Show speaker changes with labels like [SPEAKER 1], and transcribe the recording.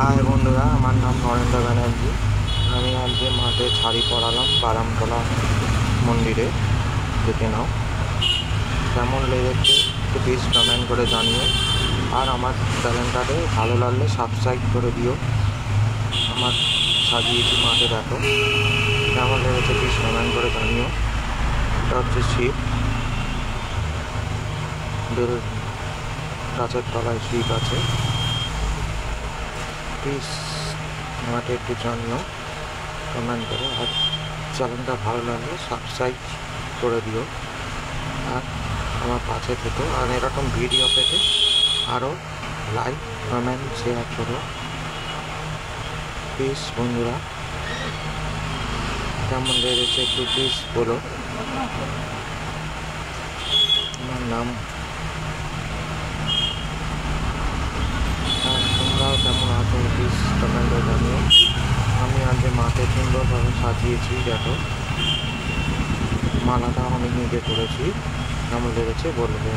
[SPEAKER 1] High বন্ধুরা, আমার নাম নরেন্দ্র ব্যানার্জি। আমি আজকে মাঠে শাড়ি পরালাম বারামতলা মন্দিরে। দেখে নাও কেমন লেগেছে, একটু প্লিজ কমেন্ট করে জানিও। আর আমার চ্যানেলটাকে ভালো লাগলে সাবস্ক্রাইব করে দিও। আমার সাজিয়েছি মাঠে, দেখো কেমন লেগেছে প্লিজ কমেন্ট করে জানিও। এটা হচ্ছে শিব, বেল গাছের তলায় শিব আছে। প্লিজ আমাকে একটু জানিও কমেন্ট করে। আর চ্যানেলটা ভালো লাগলে সাবস্ক্রাইব করে দিও আর আমার পাশে থেকো। আর এরকম ভিডিও পেতে আরও লাইক কমেন্ট শেয়ার করো প্লিজ। বন্ধুরা কেমন লেগেছে একটু প্লিজ বলো। আমার নাম, আর তোমরাও কেমন আছো প্লিজ কমেন্টে জানিও। আমি আজকে মাকে সুন্দরভাবে সাজিয়েছি, দেখো মালাটা আমি নিজে করেছি। কেমন লেগেছে বলবে।